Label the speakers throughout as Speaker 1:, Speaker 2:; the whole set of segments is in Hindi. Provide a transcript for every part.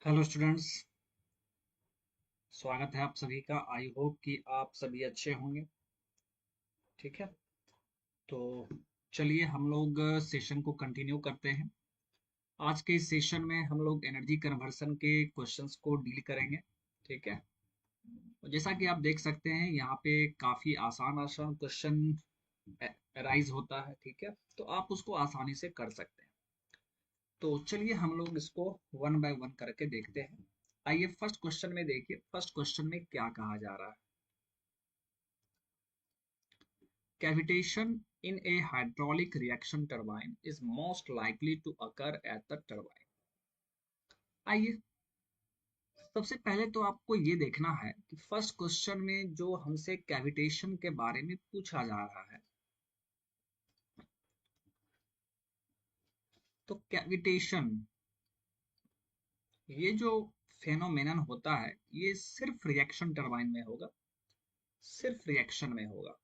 Speaker 1: हेलो स्टूडेंट्स, स्वागत है आप सभी का। आई होप कि आप सभी अच्छे होंगे। ठीक है, तो चलिए हम लोग सेशन को कंटिन्यू करते हैं। आज के इस सेशन में हम लोग एनर्जी कन्वर्सन के क्वेश्चंस को डील करेंगे। ठीक है, तो जैसा कि आप देख सकते हैं यहाँ पे काफ़ी आसान आसान क्वेश्चन अराइज होता है। ठीक है, तो आप उसको आसानी से कर सकते हैं। तो चलिए हम लोग इसको वन बाय वन करके देखते हैं। आइए फर्स्ट क्वेश्चन में देखिए, फर्स्ट क्वेश्चन में क्या कहा जा रहा है। Cavitation in a hydraulic reaction turbine is most likely to occur at the turbine. आइए सबसे पहले तो आपको ये देखना है कि फर्स्ट क्वेश्चन में जो हमसे कैविटेशन के बारे में पूछा जा रहा है, तो कैविटेशन ये जो फेनोमेनन होता है ये सिर्फ रिएक्शन टरबाइन में होगा, सिर्फ रिएक्शन में होगा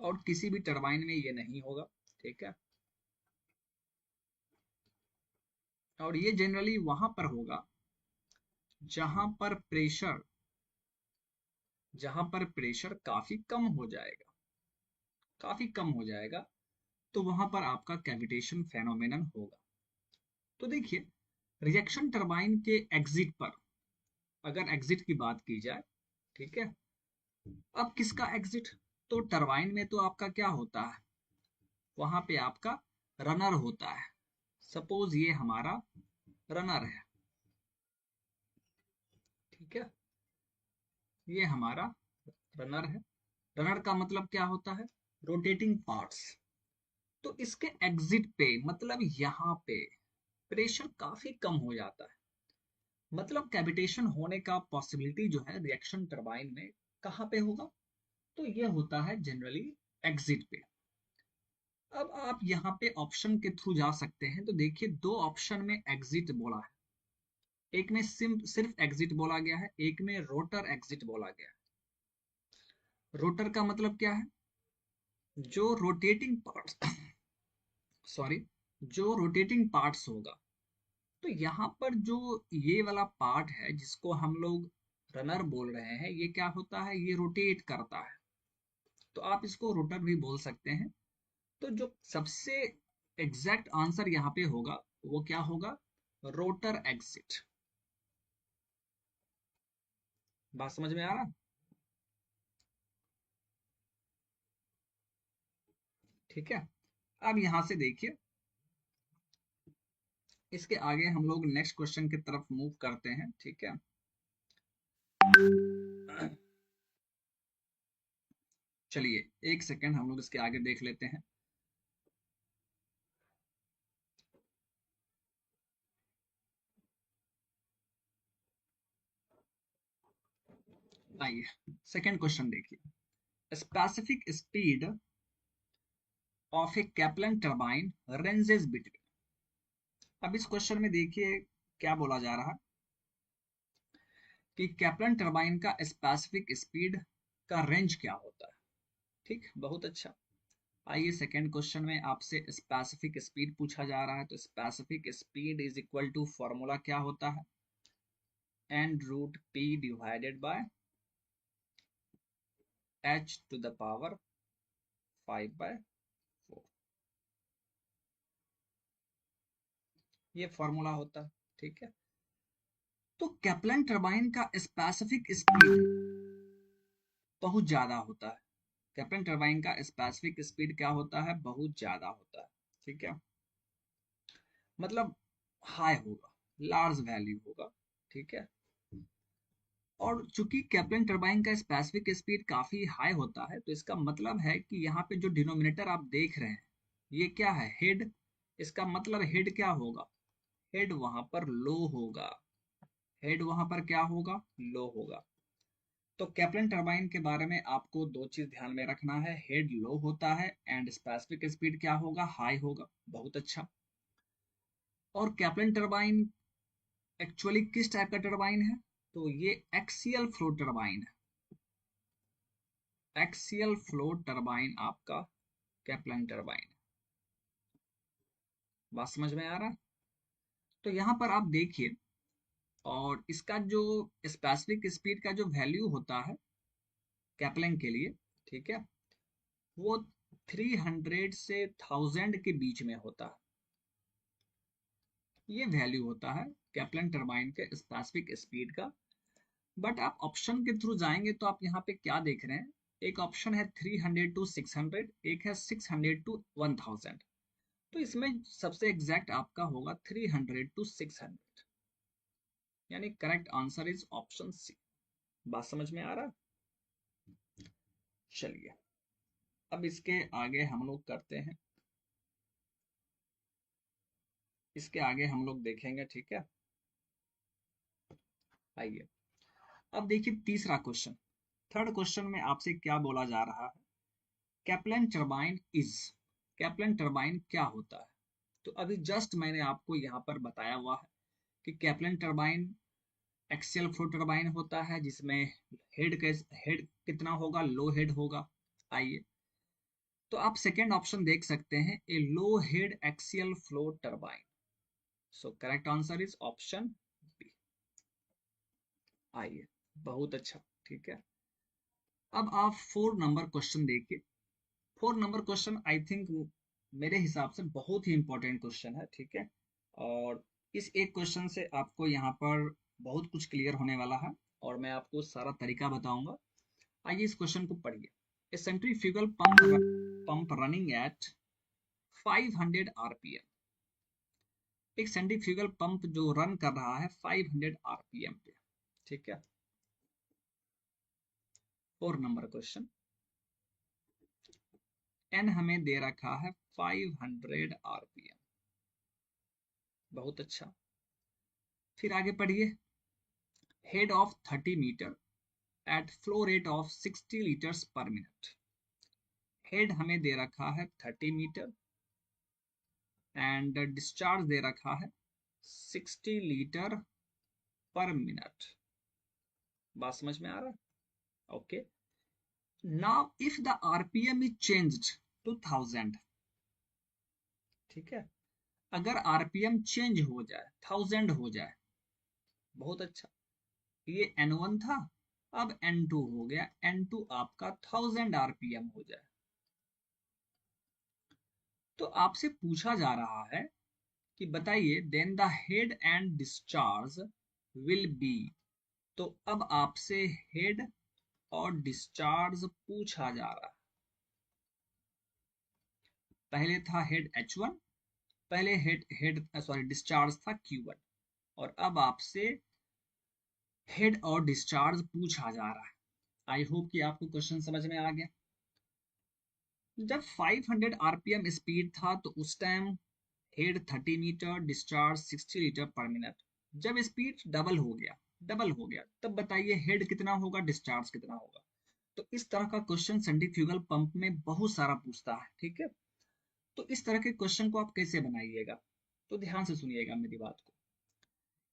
Speaker 1: और किसी भी टरबाइन में ये नहीं होगा। ठीक है, और ये जनरली वहां पर होगा जहां पर प्रेशर काफी कम हो जाएगा, काफी कम हो जाएगा, तो वहां पर आपका कैविटेशन फेनोमेनन होगा। तो देखिए रिएक्शन टरबाइन के एग्जिट पर, अगर एग्जिट की बात की जाए, ठीक है, अब किसका एग्जिट, तो टरबाइन में तो आपका क्या होता है, वहां पे आपका रनर होता है। सपोज ये हमारा रनर है। ठीक है, ये हमारा रनर है। रनर का मतलब क्या होता है, रोटेटिंग पार्ट्स। तो इसके एग्जिट पे मतलब यहाँ पे प्रेशर काफी कम हो जाता है, मतलब कैविटेशन होने का पॉसिबिलिटी जो है रिएक्शन टरबाइन में कहाँ पे होगा, तो ये होता है जनरली एग्जिट पे। अब आप यहाँ पे ऑप्शन के थ्रू जा सकते हैं। तो देखिए दो ऑप्शन में एग्जिट बोला है, एक में सिर्फ एग्जिट बोला गया है, एक में रोटर एग्जिट बोला गया है। रोटर का मतलब क्या है, जो रोटेटिंग पार्ट्स सॉरी, जो रोटेटिंग पार्ट्स होगा। तो यहाँ पर जो ये वाला पार्ट है जिसको हम लोग रनर बोल रहे हैं, ये क्या होता है, ये रोटेट करता है, तो आप इसको रोटर भी बोल सकते हैं। तो जो सबसे एग्जैक्ट आंसर यहाँ पे होगा वो क्या होगा, रोटर एग्जिट। बात समझ में आ रहा, ठीक है। अब यहां से देखिए इसके आगे हम लोग नेक्स्ट क्वेश्चन की तरफ मूव करते हैं। ठीक है, चलिए एक सेकेंड हम लोग इसके आगे देख लेते हैं। आइए सेकेंड क्वेश्चन देखिए, specific speed of A Kaplan turbine ranges between. अब इस क्वेश्चन में देखिए क्या बोला जा रहा है कि कैप्लन टरबाइन का स्पेसिफिक स्पीड का रेंज क्या होता है। ठीक, बहुत अच्छा। आइए सेकेंड क्वेश्चन में आपसे स्पेसिफिक स्पीड पूछा जा रहा है। तो specific speed is equal to, formula क्या होता है, N root P divided by H to the power 5/4, ये फॉर्मूला होता है। ठीक है, तो कैप्लन टरबाइन का स्पेसिफिक स्पीड बहुत ज्यादा होता है। कैप्लन टरबाइन का स्पेसिफिक स्पीड क्या होता है, बहुत ज्यादा होता है। ठीक है, मतलब हाई होगा, लार्ज वैल्यू होगा। ठीक है, और चूंकि कैप्लन टरबाइन का स्पेसिफिक स्पीड काफी हाई होता है, तो इसका मतलब है कि यहाँ पे जो डिनोमिनेटर आप देख रहे हैं ये क्या है, हेड। इसका मतलब हेड क्या होगा, हेड वहां पर लो होगा, हेड वहां पर क्या होगा, लो होगा। तो कैप्लन टरबाइन के बारे में आपको दो चीज ध्यान में रखना है, हेड लो होता है एंड स्पेसिफिक स्पीड क्या होगा, हाई होगा। बहुत अच्छा। और कैप्लन टरबाइन एक्चुअली किस टाइप का टरबाइन है, तो ये एक्सियल फ्लो टरबाइन है। एक्सियल फ्लो टरबाइन आपका कैप्लन टरबाइन। बात समझ में आ रहा है, तो यहां पर आप देखिए और इसका जो स्पेसिफिक स्पीड का जो वैल्यू होता है कैप्लन के लिए, ठीक है, वो 300 से 1000 के बीच में होता है। ये वैल्यू होता है कैप्लन टरबाइन के स्पेसिफिक स्पीड का। बट आप ऑप्शन के थ्रू जाएंगे तो आप यहाँ पे क्या देख रहे हैं, एक ऑप्शन है 300 टू 600, एक है 600 टू 1000। तो इसमें सबसे एग्जैक्ट आपका होगा 300 टू 600, यानी correct answer is option C. बात समझ में आ रहा? चलिए अब इसके आगे हम लोग करते हैं, इसके आगे हम लोग देखेंगे, ठीक है। आइए अब देखिए तीसरा क्वेश्चन। थर्ड क्वेश्चन में आपसे क्या बोला जा रहा है, Kaplan turbine is, Kaplan turbine क्या होता है। तो अभी जस्ट मैंने आपको यहाँ पर बताया हुआ है कि Kaplan turbine axial flow turbine होता है जिसमें हेड कितना होगा, लो हेड होगा। आइए तो आप सेकेंड ऑप्शन देख सकते हैं, a low head axial flow turbine. So correct answer is option B. आइए बहुत अच्छा, ठीक है। अब आप 4 नंबर क्वेश्चन देखिए। 4 नंबर क्वेश्चन आई थिंक मेरे हिसाब से बहुत ही इंपॉर्टेंट क्वेश्चन है, ठीक है। और इस एक क्वेश्चन से आपको यहाँ पर बहुत कुछ क्लियर होने वाला है और मैं आपको सारा तरीका बताऊंगा। आइए इस क्वेश्चन को पढ़िए। A centrifugal pump running at 500 RPM, एक सेंट्रीफ्यूगल पंप जो रन कर रहा है 500 आरपीएम पे, ठीक है। 4 नंबर क्वेश्चन, एन हमें दे रखा है 500 आरपीएम। बहुत अच्छा, फिर आगे पढ़िए। Head of 30 metre at flow rate of 60 litres per minute. Head हमें दे रखा है 30 मीटर एंड डिस्चार्ज दे रखा है 60 लीटर पर मिनट। बात समझ में आ रहा है? Okay, now if the RPM is changed to 1000, ठीक है, अगर आरपीएम चेंज हो जाए 1000 हो जाए, बहुत अच्छा, ये N1 था, अब N2 हो गया, N2 आपका 1000 आरपीएम हो जाए, तो आपसे पूछा जा रहा है कि बताइए then the head and discharge will be. तो अब आपसे हेड और डिस्चार्ज पूछा जा रहा है। पहले था हेड H1, पहले डिस्चार्ज था Q1, और अब आपसे हेड और डिस्चार्ज पूछा जा रहा है। आई होप कि आपको क्वेश्चन समझ में आ गया। जब 500 आरपीएम स्पीड था तो उस time head 30 metre, discharge 60 litre per minute. जब स्पीड डबल हो गया तब बताइए हेड कितना होगा, डिस्चार्ज कितना होगा। तो इस तरह का क्वेश्चन सेंट्रीफ्यूगल पंप में बहुत सारा पूछता है, ठीक है। तो इस तरह के क्वेश्चन को आप कैसे बनाइएगा, तो ध्यान से सुनिएगा मेरी बात को।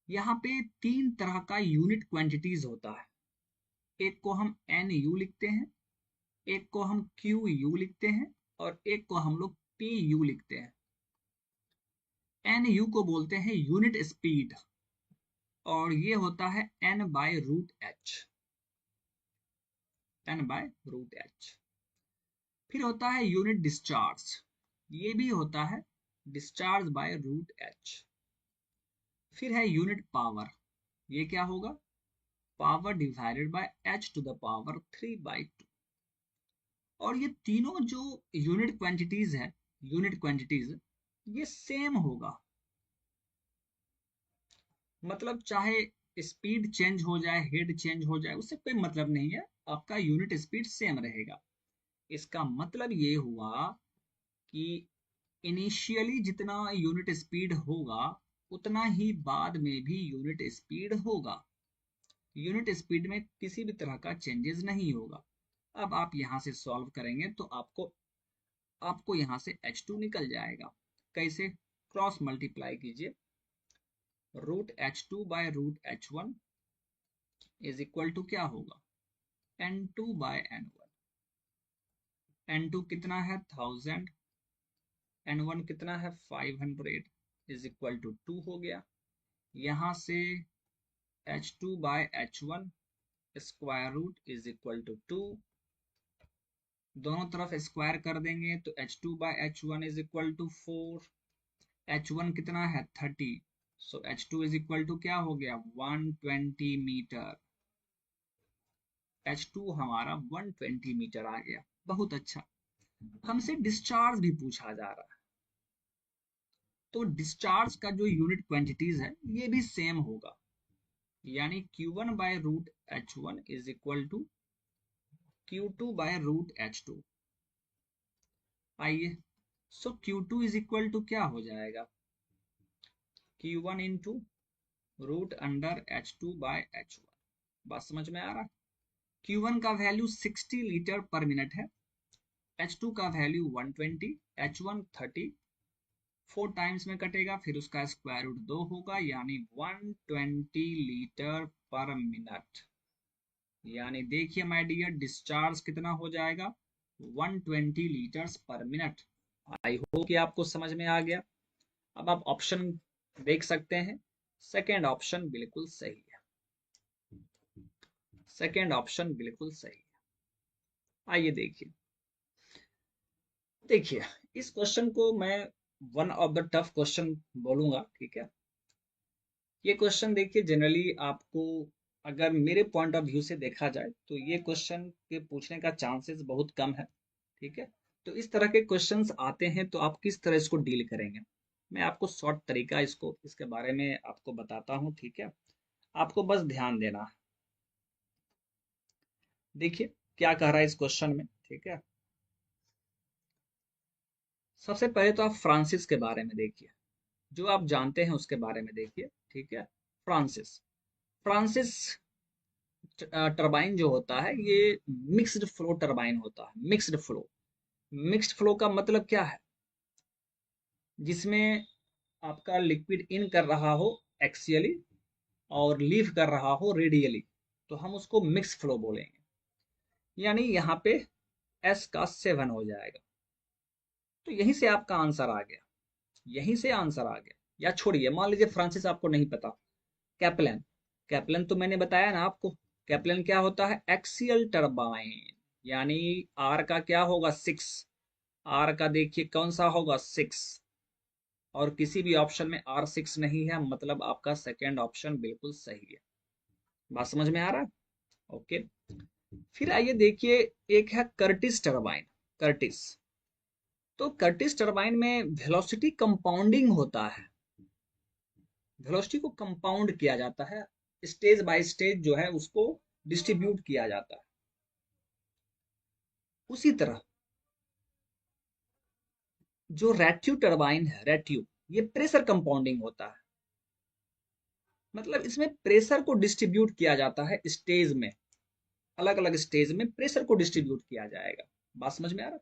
Speaker 1: यहाँ पे 3 तरह का यूनिट क्वांटिटीज होता है। एक को हम NU लिखते हैं, एक को हम QU लिखते हैं, और एक को हम लोग PU लिखते हैं। NU को बोलते हैं यूनिट स्पीड, और ये होता है N/√h, N/√h। फिर होता है यूनिट डिस्चार्ज, ये भी होता है डिस्चार्ज/√h। फिर है यूनिट पावर, ये क्या होगा, power divided by h to the power 3/2। और ये तीनों जो यूनिट क्वांटिटीज है, ये सेम होगा। मतलब चाहे स्पीड चेंज हो जाए, हेड चेंज हो जाए, उससे कोई मतलब नहीं है, आपका यूनिट स्पीड सेम रहेगा। इसका मतलब ये हुआ कि इनिशियली जितना यूनिट स्पीड होगा उतना ही बाद में भी यूनिट स्पीड होगा। यूनिट स्पीड में किसी भी तरह का चेंजेस नहीं होगा। अब आप यहां से सॉल्व करेंगे तो आपको यहां से H2 निकल जाएगा। कैसे? क्रॉस मल्टीप्लाई कीजिए, √H2/√H1 इज इक्वल टू क्या होगा, N2/N1। N2 कितना है 1000, N1 कितना है 500, इज इक्वल टू 2 हो गया। यहां से H2 by H1 square root is equal to 2। दोनों तरफ स्क्वायर कर देंगे तो H2 by H1 is equal to 4। H1 कितना है 30, सो H2 इज इक्वल टू क्या हो गया 120 मीटर। H2 हमारा 120 मीटर आ गया। बहुत अच्छा। हमसे डिस्चार्ज भी पूछा जा रहा है, तो डिस्चार्ज का जो यूनिट क्वांटिटीज है ये भी सेम होगा, यानी Q1 by root H1 is equal to Q2 by root H2। आइए, सो Q2 इज इक्वल टू क्या हो जाएगा Q1 into root under H2 by H1। बात समझ में आ रहा है। Q1 का वैल्यू 60 लीटर पर मिनट है, H2 का वैल्यू 120, H1 30, 4 टाइम्स में कटेगा, फिर उसका स्क्वायर रूट 2 होगा, यानी 120 लीटर पर मिनट। यानी देखिए माय डियर, डिस्चार्ज कितना हो जाएगा 120 litres per minute. I hope कि आपको समझ में आ गया। अब आप ऑप्शन देख सकते हैं, सेकेंड ऑप्शन बिल्कुल सही है। सेकेंड ऑप्शन बिल्कुल सही है। आइए देखिए, देखिए इस क्वेश्चन को मैं one of the tough question बोलूंगा, ठीक है। ये क्वेश्चन देखिए जनरली आपको, अगर मेरे पॉइंट ऑफ व्यू से देखा जाए तो ये क्वेश्चन के पूछने का चांसेस बहुत कम है, ठीक है। तो इस तरह के क्वेश्चंस आते हैं तो आप किस तरह इसको डील करेंगे, मैं आपको शॉर्ट तरीका इसके बारे में आपको बताता हूँ, ठीक है। आपको बस ध्यान देना है। देखिए क्या कह रहा है इस क्वेश्चन में, ठीक है। सबसे पहले तो आप फ्रांसिस के बारे में देखिए, जो आप जानते हैं उसके बारे में देखिए, ठीक है। फ्रांसिस फ्रांसिस टरबाइन जो होता है ये मिक्स्ड फ्लो टरबाइन होता है। मिक्स्ड फ्लो का मतलब क्या है, जिसमें आपका लिक्विड इन कर रहा हो एक्सियली और लीव कर रहा हो रेडियली, तो हम उसको मिक्स फ्लो बोलेंगे। यानी यहाँ पे S का 7 हो जाएगा। तो यहीं से आपका आंसर आ गया, यहीं से आंसर आ गया। या छोड़िए, मान लीजिए फ्रांसिस आपको नहीं पता, कैप्लन कैप्लन तो मैंने बताया ना आपको। कैप्लन क्या होता है, एक्सियल टरबाइन, यानी आर का क्या होगा 6। आर का देखिए कौन सा होगा 6, और किसी भी ऑप्शन में R6 नहीं है, मतलब आपका सेकेंड ऑप्शन बिल्कुल सही है। बात समझ में आ रहा है, ओके। फिर आइए देखिए, एक है कर्टिस टरबाइन। कर्टिस, तो कर्टिस टरबाइन में वेलोसिटी कंपाउंडिंग होता है। वेलोसिटी को कंपाउंड किया जाता है, स्टेज बाय स्टेज जो है उसको डिस्ट्रीब्यूट किया जाता है। उसी तरह जो रेट्यू टरबाइन है, रेट्यू, ये प्रेशर कंपाउंडिंग होता है। मतलब इसमें प्रेशर को डिस्ट्रीब्यूट किया जाता है स्टेज में, अलग अलग स्टेज में प्रेशर को डिस्ट्रीब्यूट किया जाएगा। बात समझ में आ रहा है।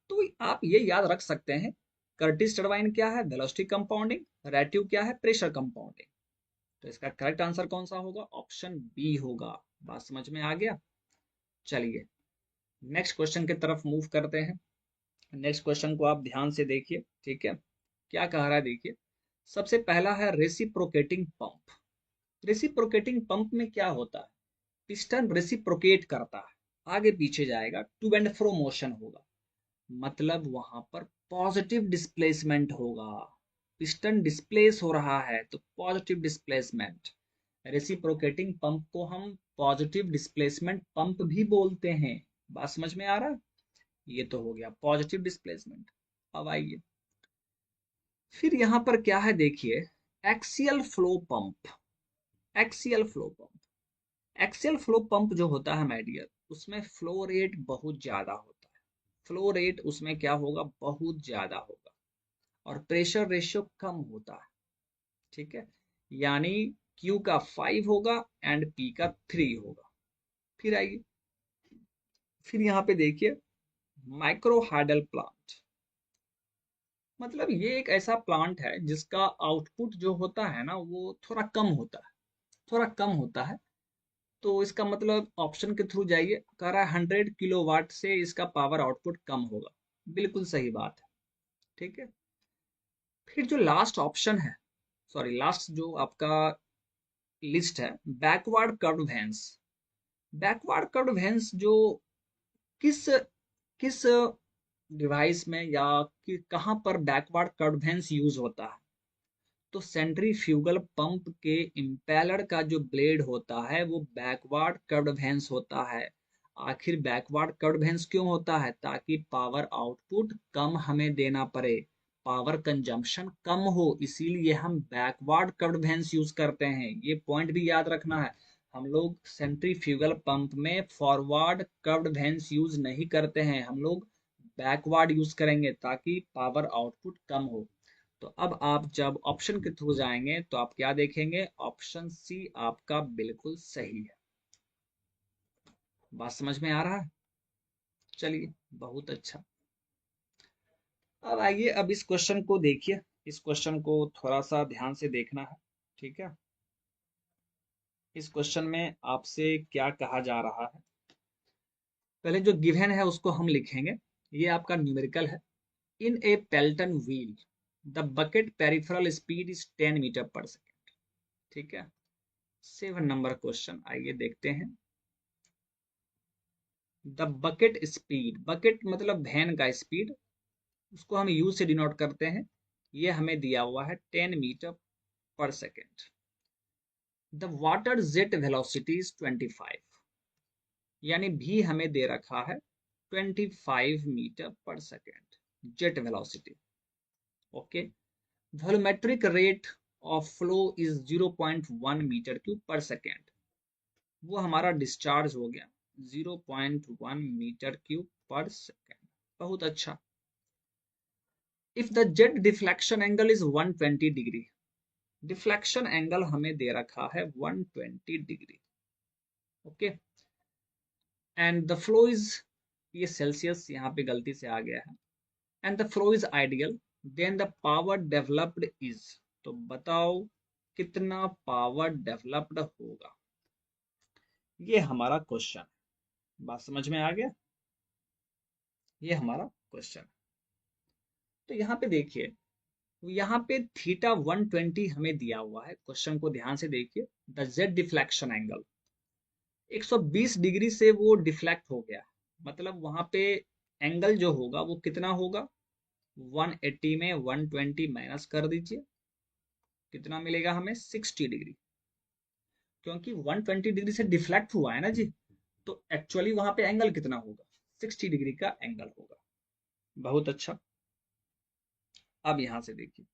Speaker 1: तो आप ये याद रख सकते हैं, कर्टिस टरबाइन क्या है, वेलोसिटी कंपाउंडिंग, रेट्यू क्या है, प्रेशर कंपाउंडिंग। तो इसका करेक्ट आंसर कौन सा होगा, ऑप्शन बी होगा। बात समझ में आ गया। चलिए नेक्स्ट क्वेश्चन की तरफ मूव करते हैं। नेक्स्ट क्वेश्चन को आप ध्यान से देखिए, ठीक है। क्या कह रहा है देखिए, सबसे पहला है रेसिप्रोकेटिंग पंप। रेसिप्रोकेटिंग पंप में क्या होता है, पिस्टन रेसिप्रोकेट करता है, आगे पीछे जाएगा, टू एंड फ्रो मोशन होगा, मतलब वहां पर पॉजिटिव डिस्प्लेसमेंट होगा। पिस्टन डिस्प्लेस हो रहा है तो पॉजिटिव डिस्प्लेसमेंट। रेसिप्रोकेटिंग पंप को हम पॉजिटिव डिस्प्लेसमेंट पंप भी बोलते हैं। बात समझ में आ रहा है। ये तो हो गया पॉजिटिव डिस्प्लेसमेंट। अब आइए, फिर यहां पर क्या है देखिए, axial flow pump. Axial flow pump, axial flow pump जो होता है माय डियर, उसमें फ्लो रेट बहुत ज्यादा होता है। फ्लो रेट उसमें क्या होगा, बहुत ज्यादा होगा, और प्रेशर रेशियो कम होता है, ठीक है। यानी Q का 5 होगा एंड P का 3 होगा। फिर आइए, फिर यहाँ पे देखिए, माइक्रो हाइडल प्लांट, मतलब ये एक ऐसा प्लांट है जिसका आउटपुट जो होता है ना वो थोड़ा कम होता है, थोड़ा कम होता है। तो इसका मतलब ऑप्शन के थ्रू जाइए, कह रहा है 100 किलोवाट से इसका पावर आउटपुट कम होगा। बिल्कुल सही बात है, ठीक है। फिर जो लास्ट ऑप्शन है, सॉरी लास्ट जो आपका लिस्ट है backward curved veins. Backward curved veins जो किस किस डिवाइस में या कि कहाँ पर बैकवर्ड कर्व्ड वेन्स यूज होता है? तो सेंट्रीफ्यूगल पंप के इम्पेलर का जो ब्लेड होता है वो बैकवर्ड कर्व्ड वेन्स होता है। आखिर बैकवर्ड कर्व्ड वेन्स क्यों होता है? ताकि पावर आउटपुट कम हमें देना पड़े, पावर कंजम्पशन कम हो, इसीलिए हम बैकवर्ड कर्व्ड वेन्स यूज करते हैं। ये पॉइंट भी याद रखना है। हम लोग सेंट्रीफ्यूगल पंप में फॉरवर्ड कर्व्ड वेन्स यूज नहीं करते हैं, हम लोग बैकवर्ड यूज करेंगे ताकि पावर आउटपुट कम हो। तो अब आप जब ऑप्शन के थ्रू जाएंगे तो आप क्या देखेंगे? ऑप्शन सी आपका बिल्कुल सही है। बात समझ में आ रहा है? चलिए, बहुत अच्छा। अब आइए, अब इस क्वेश्चन को देखिए। इस क्वेश्चन को थोड़ा सा ध्यान से देखना है, ठीक है? इस क्वेश्चन में आपसे क्या कहा जा रहा है? पहले जो गिवन है उसको हम लिखेंगे। ये आपका न्यूमेरिकल है। In a Pelton wheel the bucket peripheral speed is 10 metre पर सेकेंड। ठीक है, 7 नंबर क्वेश्चन, आइए देखते हैं। द बकेट स्पीड, बकेट मतलब वैन का स्पीड, उसको हम यू से डिनोट करते हैं। ये हमें दिया हुआ है 10 मीटर पर second. The water jet velocity is 25, यानी भी हमें दे रखा है 25 मीटर पर second jet velocity. Okay, volumetric rate of flow is 0.1 metre cube per second. वो हमारा डिस्चार्ज हो गया 0.1 मीटर क्यूब पर सेकेंड। बहुत अच्छा। If the jet deflection angle is 120 degree, deflection angle हमें दे रखा है 120 degree. Okay, and the flow is, ये सेल्सियस यहाँ पे गलती से आ गया है, and the flow is ideal, then the power developed is, तो बताओ कितना पावर डेवलप्ड होगा? ये हमारा क्वेश्चन। बात समझ में आ गया? ये हमारा क्वेश्चन। तो यहाँ पे देखिए, यहाँ पे थीटा 120 हमें दिया हुआ है। क्वेश्चन को ध्यान से देखिए। The Z deflection angle 120 degree से वो डिफ्लेक्ट हो गया, मतलब वहां पे एंगल जो होगा वो कितना होगा? 180 में 120 माइनस कर दीजिए, कितना मिलेगा हमें? 60 डिग्री। क्योंकि 120 डिग्री से डिफ्लेक्ट हुआ है ना जी, तो एक्चुअली वहां पे एंगल कितना होगा? 60 डिग्री का एंगल होगा। बहुत अच्छा। अब यहां से देखिए,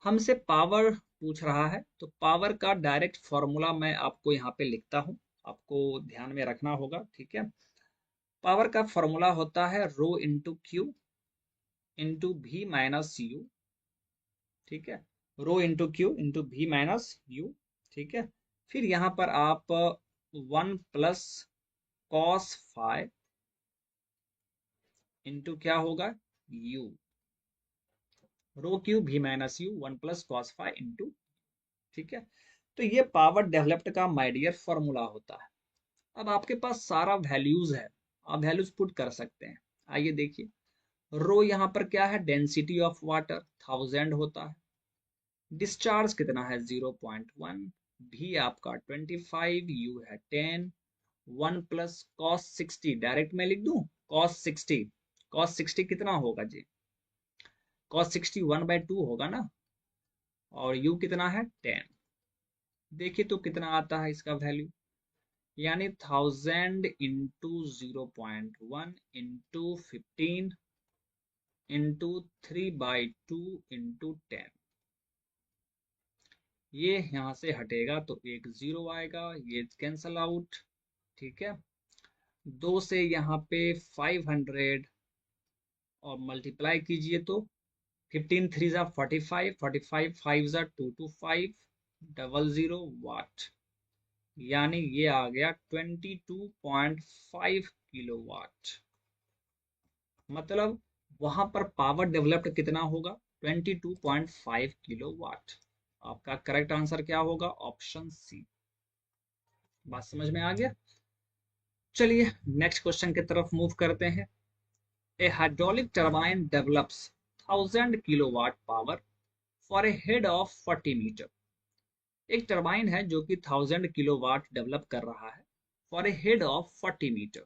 Speaker 1: हमसे पावर पूछ रहा है, तो पावर का डायरेक्ट फॉर्मूला मैं आपको यहाँ पे लिखता हूँ, आपको ध्यान में रखना होगा, ठीक है? पावर का फॉर्मूला होता है रो इंटू क्यू इंटू भी माइनस यू। ठीक है, रो इंटू क्यू इंटू भी माइनस यू। ठीक है, फिर यहाँ पर आप 1 प्लस कॉस फाइव इंटू क्या होगा? यू। रो क्यू भी minus you 1 plus cos five into. ठीक है, तो ये पावर डेवलप्ड का माय डियर फॉर्मूला होता है। अब आपके पास सारा वैल्यूज है, आप वैल्यूज पुट कर सकते हैं। आइए देखिए, रो यहाँ पर क्या है? डेंसिटी ऑफ वाटर 1000 होता है। डिस्चार्ज कितना है? 0.1। भी आपका 25, यू है 10। 1 प्लस कॉस 60, डायरेक्ट मैं लिख दूं कॉस 60। कॉस 60 कितना होगा जी? कॉस 60 1/2 होगा ना, और यू कितना है? 10। देखिए तो कितना आता है इसका वैल्यू, यानी 1000 इंटू 0.1 इंटू 15 इंटू 3/2 इंटू 10। ये यहाँ से हटेगा तो एक जीरो आएगा, ये कैंसल आउट। ठीक है, 2 से यहाँ पे 500 और मल्टीप्लाई कीजिए तो 15 3 जा 45, 45 5 जा 225 00 वाट, यानी ये आ गया 22.5 किलो वाट। मतलब वहां पर पावर डेवलप्ड कितना होगा? 22.5 किलो वाट। आपका करेक्ट आंसर क्या होगा? Option C. बात समझ में आ गया? चलिए नेक्स्ट क्वेश्चन की तरफ मूव करते हैं। A hydraulic turbine develops 1000 kilowatt power for a head of 40 metre. एक टरबाइन है जो कि 1000 किलोवाट डेवलप कर रहा है for a head of 40 metre.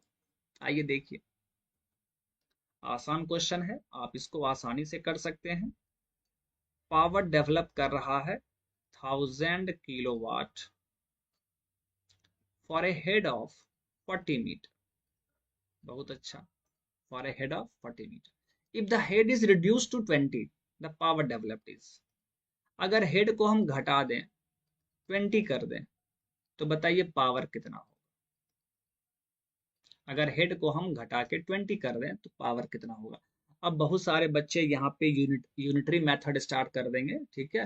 Speaker 1: आइए देखिए, आसान क्वेश्चन है, आप इसको आसानी से कर सकते हैं। पावर डेवलप कर रहा है 1000 kilowatt for a head of 40 metre. बहुत अच्छा, for a head of 40 metre. If the head is reduce to 20, the power developed is. अगर हेड को हम घटा दें, 20 कर दें, तो बताइए पावर कितना होगा। अगर हेड को हम घटा के 20 कर दें तो पावर कितना होगा। अब बहुत सारे बच्चे यहाँ पे यूनिटरी मेथड स्टार्ट कर देंगे, ठीक है,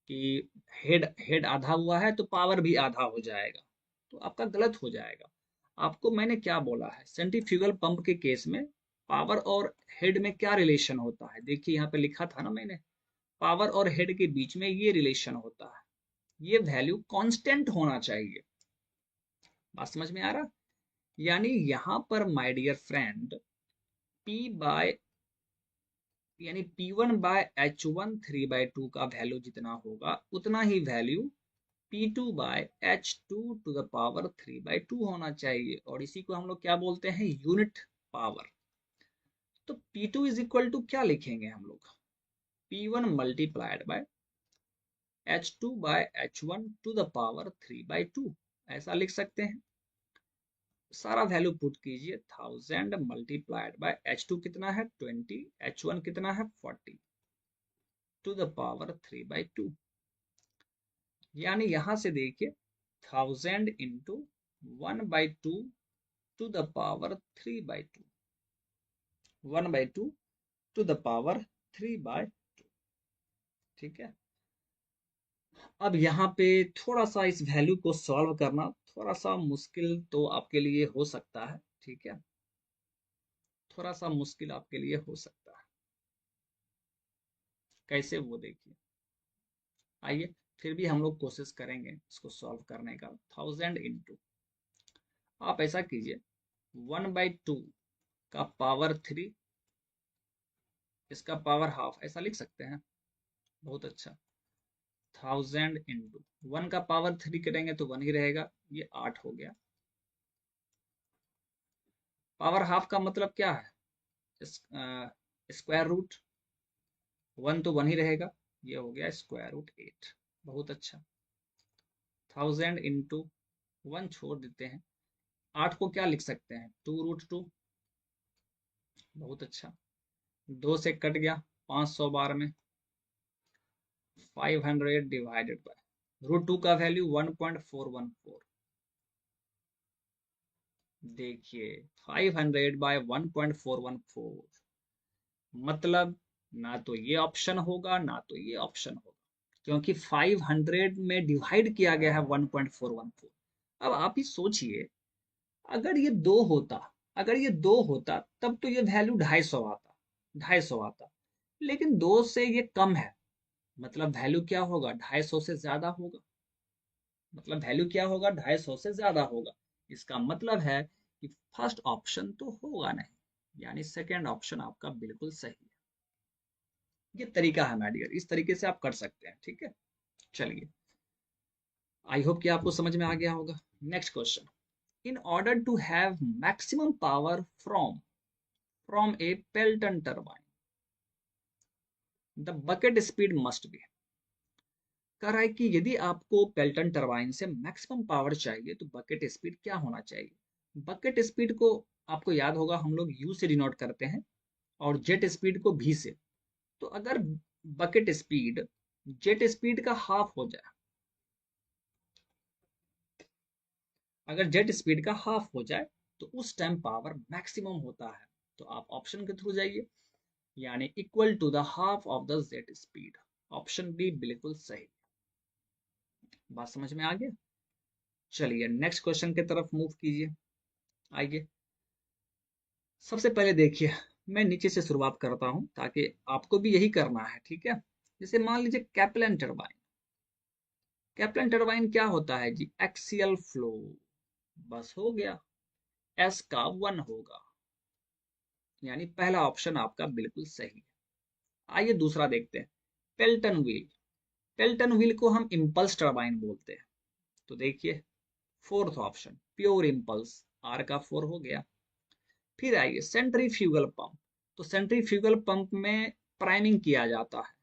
Speaker 1: कि हेड हेड आधा हुआ है तो पावर भी आधा हो जाएगा, तो आपका गलत हो जाएगा। आपको मैंने क्या बोला है, सेंट्रीफ्यूगल पंप के केस में पावर और हेड में क्या रिलेशन होता है, देखिए यहाँ पे लिखा था ना मैंने, पावर और हेड के बीच में ये रिलेशन होता है, ये वैल्यू कांस्टेंट होना चाहिए। बात समझ में आ रहा। यानी यहां पर my dear friend, P by यानी P1 बाय H1 3/2 का वैल्यू जितना होगा उतना ही value P2 by H2 to the power 3/2 होना चाहिए, और इसी को हम लोग क्या बोलते हैं, यूनिट पावर। तो P2 इज इक्वल टू क्या लिखेंगे हम लोग, P1 multiplied by H2 by H1 to the power 3/2, ऐसा लिख सकते हैं। सारा वैल्यू पुट कीजिए, 1000 मल्टीप्लाइड बाय H2 कितना है 20, H1 कितना है 40 टू द पावर 3/2। यानी यहां से देखिए 1000 into 1/2 to the power 3/2, 1/2 to the power 3/2, ठीक है। अब यहाँ पे थोड़ा सा इस वैल्यू को सॉल्व करना थोड़ा सा मुश्किल तो आपके लिए हो सकता है, ठीक है, थोड़ा सा मुश्किल आपके लिए हो सकता है। कैसे, वो देखिए। आइए फिर भी हम लोग कोशिश करेंगे इसको सॉल्व करने का। 1000 इंटू, आप ऐसा कीजिए 1/2 का पावर 3, इसका पावर हाफ, ऐसा लिख सकते हैं। बहुत अच्छा, 1000 इंटू 1 का पावर 3 करेंगे तो 1 ही रहेगा, ये 8 हो गया। पावर हाफ का मतलब क्या है, स्क्वायर रूट, 1 तो 1 ही रहेगा, ये हो गया स्क्वायर रूट 8। बहुत अच्छा, 1000 इंटू 1 छोड़ देते हैं, 8 को क्या लिख सकते हैं 2√2। बहुत अच्छा, 2 से कट गया 512 में, 500 डिवाइडेड बाय √2 का वैल्यू 1.414। देखिए 500 बाय 1.414, मतलब ना तो ये ऑप्शन होगा ना तो ये ऑप्शन होगा, क्योंकि 500 में डिवाइड किया गया है 1.414। अब आप ही सोचिए, अगर ये दो होता, अगर ये दो होता तब तो ये वैल्यू 250 आता, 250 आता, लेकिन 2 से ये कम है, मतलब वैल्यू क्या होगा 250 से ज्यादा होगा, मतलब वैल्यू क्या होगा 250 से ज्यादा होगा। इसका मतलब है कि फर्स्ट ऑप्शन तो होगा नहीं, यानी सेकेंड ऑप्शन आपका बिल्कुल सही है। ये तरीका है माय डियर, इस तरीके से आप कर सकते हैं, ठीक है। चलिए, आई होप कि आपको समझ में आ गया होगा। Next question, in order to have maximum power from a Pelton turbine, the bucket speed must be. कह रहा है कि यदि आपको पेल्टन टरबाइन से मैक्सिमम पावर चाहिए तो बकेट स्पीड क्या होना चाहिए। बकेट स्पीड को आपको याद होगा हम लोग यू से डिनोट करते हैं और जेट स्पीड को भी से। तो अगर बकेट स्पीड जेट स्पीड का हाफ हो जाए, अगर जेट स्पीड का हाफ हो जाए तो उस टाइम पावर मैक्सिमम होता है। तो आप ऑप्शन के थ्रू जाइए, यानी equal to the half of the jet speed, option B बिल्कुल सही। बात समझ में आ गया। चलिए नेक्स्ट क्वेश्चन की तरफ मूव कीजिए। आइए, सबसे पहले देखिए, मैं नीचे से शुरुआत करता हूं ताकि आपको भी यही करना है, ठीक है। जैसे मान लीजिए कैप्लन टरबाइन, कैप्लन टरबाइन क्या होता है जी, एक्सियल फ्लो, बस हो गया, एस का 1 होगा, यानी पहला ऑप्शन आपका बिल्कुल सही है। आइए दूसरा देखते हैं, पेल्टन व्हील। पेल्टन व्हील को हम इम्पल्स टरबाइन बोलते हैं। तो देखिए fourth option pure impulse, R का 4 हो गया। फिर आइए सेंट्रीफ्यूगल पंप, तो सेंट्रीफ्यूगल पंप में प्राइमिंग किया जाता है,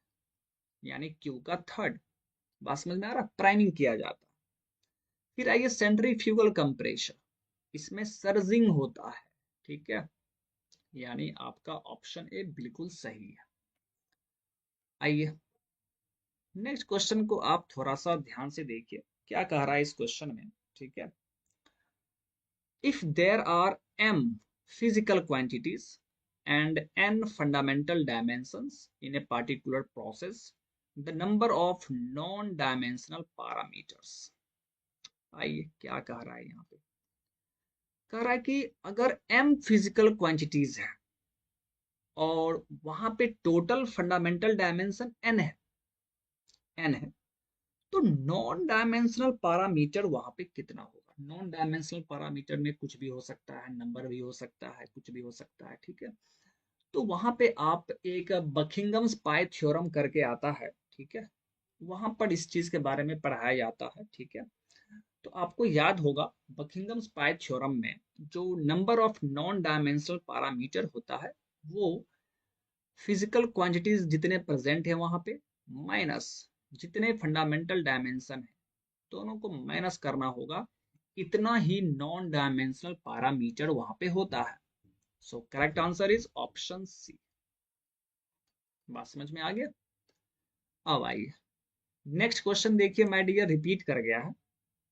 Speaker 1: यानी क्यू का 3rd। बात समझ में आ रहा, प्राइमिंग किया जाता है। फिर आइए सेंट्रीफ्यूगल कंप्रेशर, इसमें सर्जिंग होता है, ठीक है, यानी आपका ऑप्शन ए बिल्कुल सही है। आइए नेक्स्ट क्वेश्चन को आप थोड़ा सा ध्यान से देखिए, क्या कह रहा है इस क्वेश्चन में, ठीक है। If there are m physical quantities and n fundamental dimensions in a particular process, the number of non-dimensional parameters। आइए क्या कह रहा है यहाँ पे, कह रहा है कि अगर m फिजिकल क्वांटिटीज है और वहां पे टोटल फंडामेंटल डायमेंशन n है, तो नॉन डायमेंशनल पैरामीटर वहां पे कितना होगा। नॉन डायमेंशनल पैरामीटर में कुछ भी हो सकता है, नंबर भी हो सकता है, कुछ भी हो सकता है, ठीक है। तो वहां पे आप एक बकिंगम्स पाई थ्योरम करके आता है, ठीक है, वहां पर इस चीज के बारे में पढ़ाया जाता है, ठीक है। तो आपको याद होगा बकिंगम्स पाई थ्योरम में जो number of non dimensional parameter होता है वो फिजिकल क्वांटिटीज जितने प्रेजेंट है वहां पे माइनस जितने फंडामेंटल डायमेंशन है, दोनों को माइनस करना होगा, इतना ही नॉन डायमेंशनल पैरामीटर वहां पे होता है। So correct answer is option C. बात समझ में आ गया। अब आइए नेक्स्ट क्वेश्चन देखिए, माय डियर रिपीट कर गया है,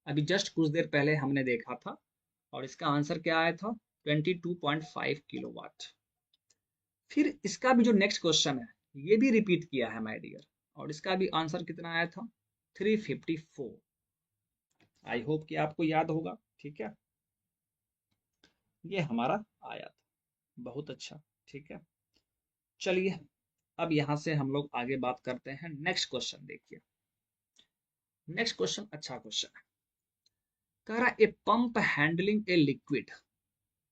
Speaker 1: अभी जस्ट कुछ देर पहले हमने देखा था, और इसका आंसर क्या आया था 22.5 किलोवाट। फिर इसका भी जो नेक्स्ट क्वेश्चन है ये भी रिपीट किया है माय डियर, और इसका भी आंसर कितना आया था 354। आई होप कि आपको याद होगा, ठीक है, ये हमारा आया था, बहुत अच्छा, ठीक है। चलिए अब यहां से हम लोग आगे बात करते हैं, नेक्स्ट क्वेश्चन देखिए। नेक्स्ट क्वेश्चन अच्छा क्वेश्चन है, कह रहा a pump handling a liquid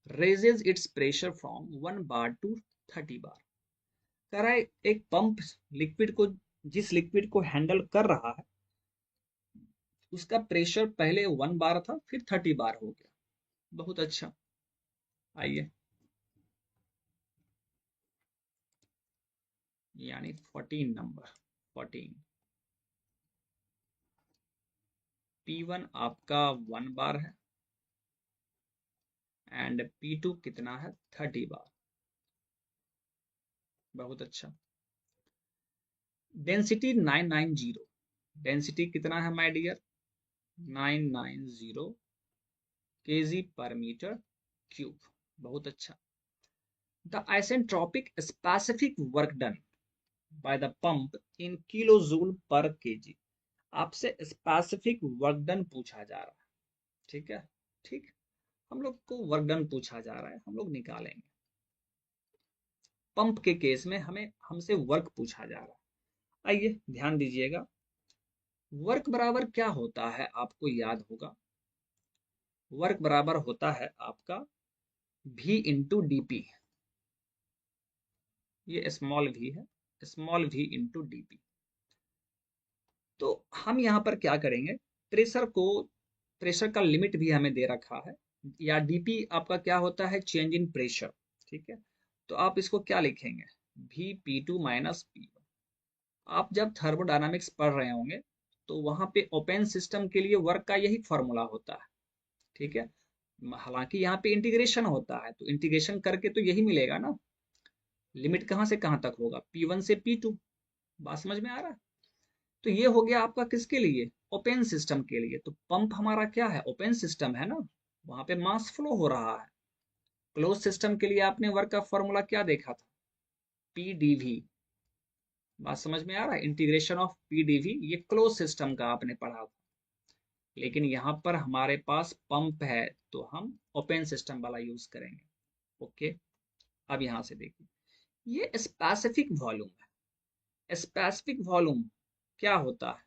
Speaker 1: raises its pressure from 1 bar to 30 बार। कह रहा है एक पंप लिक्विड को, जिस लिक्विड को हैंडल कर रहा है उसका प्रेशर पहले 1 बार था फिर 30 बार हो गया। बहुत अच्छा, आइए यानी 14 नंबर 14। P1 आपका 1 बार है एंड P2 कितना है 30 बार। बहुत अच्छा। डेंसिटी 990, डेंसिटी कितना है my dear 990 kg per meter cube। बहुत अच्छा। The isentropic specific work done by the pump in kilojoule per kg. आपसे स्पेसिफिक वर्क डन पूछा जा रहा है, ठीक है, ठीक, हम लोग को वर्क डन पूछा जा रहा है, हम लोग निकालेंगे। पंप के केस में हमें हमसे वर्क पूछा जा रहा है। आइए ध्यान दीजिएगा, वर्क बराबर क्या होता है आपको याद होगा, वर्क बराबर होता है आपका V इंटू डी, ये स्मॉल v है, स्मॉल v इंटू डी। तो हम यहाँ पर क्या करेंगे, प्रेशर को, प्रेशर का लिमिट भी हमें दे रखा है, या डीपी आपका क्या होता है चेंज इन प्रेशर, ठीक है। तो आप इसको क्या लिखेंगे वी P2 माइनस P1। आप जब थर्मोडायनामिक्स पढ़ रहे होंगे तो वहां पे ओपन सिस्टम के लिए वर्क का यही फॉर्मूला होता है, ठीक है। हालांकि यहाँ पे इंटीग्रेशन होता है तो इंटीग्रेशन करके तो यही मिलेगा ना, लिमिट कहाँ से कहाँ तक होगा P1 से P2। बात समझ में आ रहा है। तो ये हो गया आपका किसके लिए, ओपन सिस्टम के लिए। तो पंप हमारा क्या है ओपन सिस्टम है ना, वहां पे मास फ्लो हो रहा है। क्लोज सिस्टम के लिए आपने वर्क का फॉर्मूला क्या देखा था पीडीवी। बात समझ में आ रहा है, इंटीग्रेशन ऑफ पीडीवी, ये क्लोज सिस्टम का आपने पढ़ा था। लेकिन यहाँ पर हमारे पास पंप है तो हम ओपन सिस्टम वाला यूज करेंगे, ओके। अब यहां से देखिए, ये स्पेसिफिक वॉल्यूम है। स्पेसिफिक वॉल्यूम क्या होता है,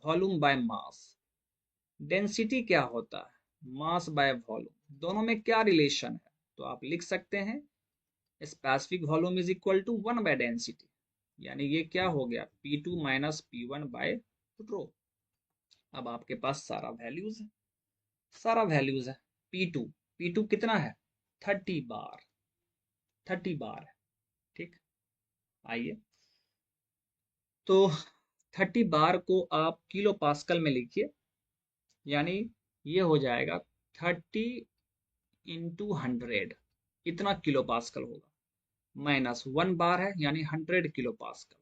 Speaker 1: वॉल्यूम बाय मास। डेंसिटी क्या होता है, मास बाय वॉल्यूम। दोनों में क्या रिलेशन है, तो आप लिख सकते हैं specific volume is equal to 1 by density, यानी ये क्या हो गया P2 माइनस P1 बाय रो। अब आपके पास सारा वैल्यूज है, सारा वैल्यूज है। P2, P2 कितना है? 30 बार, 30 बार है। ठीक, आइए तो 30 बार को आप किलो पास्कल में लिखिए, यानी ये हो जाएगा 30 इंटू 100, इतना किलो पास्कल होगा। माइनस 1 बार है यानी 100 किलो पास्कल।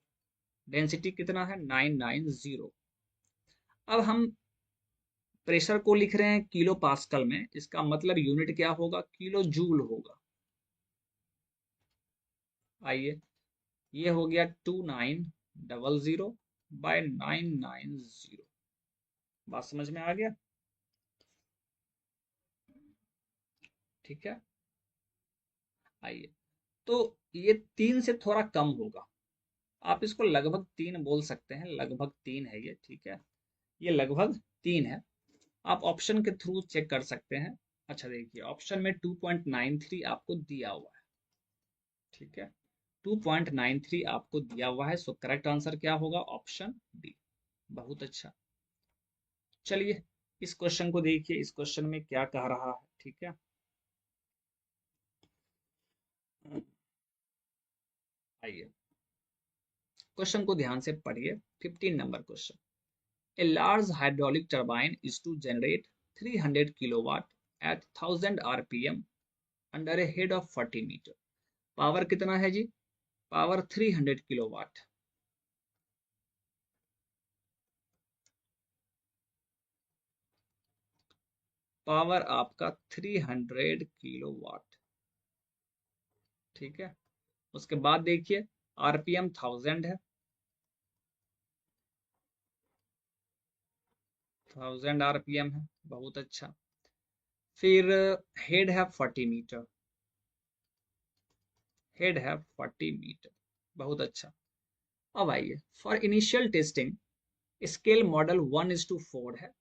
Speaker 1: डेंसिटी कितना है? 990। अब हम प्रेशर को लिख रहे हैं किलो पास्कल में, इसका मतलब यूनिट क्या होगा? किलो जूल होगा। आइए, ये हो गया 2900 बाय 990। बात समझ में आ गया? ठीक है, आइए तो ये 3 से थोड़ा कम होगा, आप इसको लगभग 3 बोल सकते हैं, लगभग 3 है ये। ठीक है, ये लगभग 3 है। आप ऑप्शन के थ्रू चेक कर सकते हैं। अच्छा देखिए, ऑप्शन में 2.93 आपको दिया हुआ है। ठीक है, 2.93 आपको दिया हुआ है, सो करेक्ट आंसर क्या होगा? Option D. बहुत अच्छा। चलिए इस क्वेश्चन को देखिए, इस क्वेश्चन में क्या कह रहा है। ठीक है, आइए क्वेश्चन को ध्यान से पढ़िए। 15 number question. A large hydraulic turbine is to generate 300 kilowatt at 1000 rpm under a head of 40 meter. Power कितना है जी? Power 300 kilowatt. पावर आपका 300 किलोवाट। ठीक है, उसके बाद देखिए आरपीएम 1000 है, 1000 आरपीएम है। बहुत अच्छा। फिर हेड है 40 मीटर, हेड है 40 मीटर। बहुत अच्छा। अब आइए, for initial testing scale model 1:4 है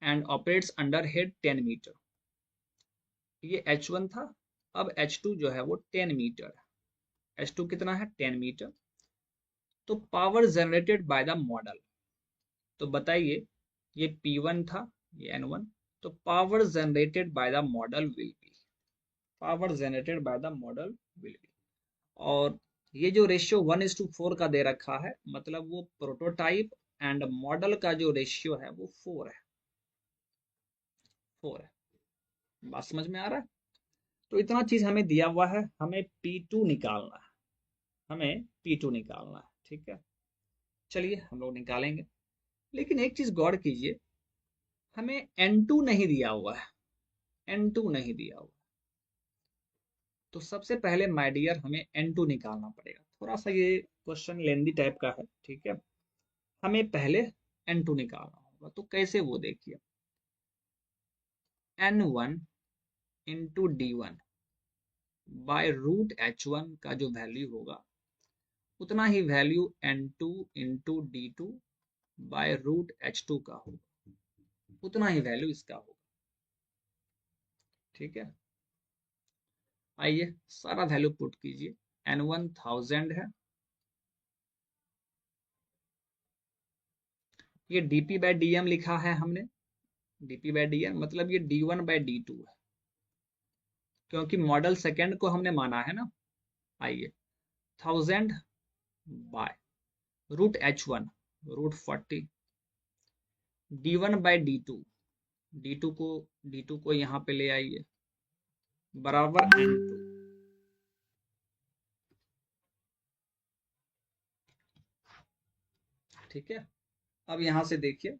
Speaker 1: and operates under head 10 metre. ये H1 था, अब H2 जो है वो 10 मीटर है। H2 कितना है? 10 मीटर। तो power generated by the model, तो बताइए ये P1 था, ये N1, तो power generated by the model will be, power generated by the model will be. और ये जो रेशियो 1:4 का दे रखा है, मतलब वो प्रोटोटाइप एंड मॉडल का जो रेशियो है वो 4 है, 4 है। बात समझ में आ रहा है? तो इतना चीज हमें दिया हुआ है, हमें P2 निकालना है, हमें P2 निकालना है। ठीक है, चलिए हम लोग निकालेंगे। लेकिन एक चीज गौर कीजिए, हमें N2 नहीं दिया हुआ है, N2 नहीं दिया हुआ। तो सबसे पहले माय डियर हमें N2 निकालना पड़ेगा। थोड़ा सा ये क्वेश्चन लेंदी टाइप का है। ठीक है, हमें पहले N2 निकालना होगा। तो कैसे, वो देखिए, N1 into D1 bye root H1 का जो वैल्यू होगा, उतना ही value N2 into D2 by root H2 का होगा, उतना ही वैल्यू इसका होगा। ठीक है, आइए सारा वैल्यू पुट कीजिए। N1 1000 है, ये dp बाय dm लिखा है हमने, dp बाय dm मतलब ये d1 बाय d2 है, क्योंकि मॉडल सेकेंड को हमने माना है ना। आइए 1000 bye root H1 root 40, d1 bye d2, d2 को यहाँ पे ले आइए, बराबर N2। ठीक है, अब यहां से देखिए,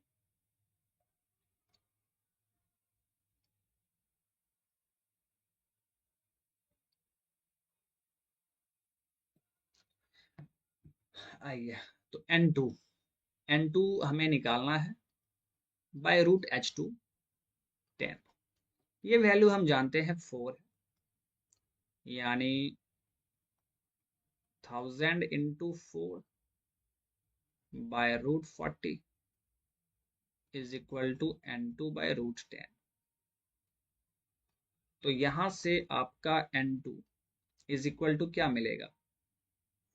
Speaker 1: आइए तो N2 हमें निकालना है बाय रूट H2 10। ये वैल्यू हम जानते हैं 4 है, यानी 1000 into 4 by root 40 is equal to N2 by root 10। तो यहां से आपका N2 इज इक्वल टू क्या मिलेगा?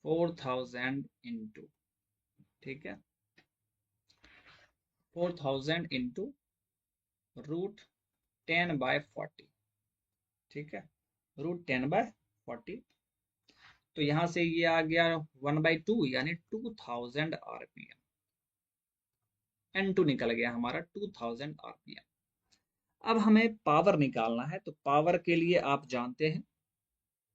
Speaker 1: 4000 इंटू, ठीक है, 4000 इंटू √10/40, ठीक है, √10/40। तो यहां से ये आ गया 1/2 यानी 2000 आरपीएम। N2 निकल गया हमारा 2000 आरपीएम। अब हमें पावर निकालना है, तो पावर के लिए आप जानते हैं,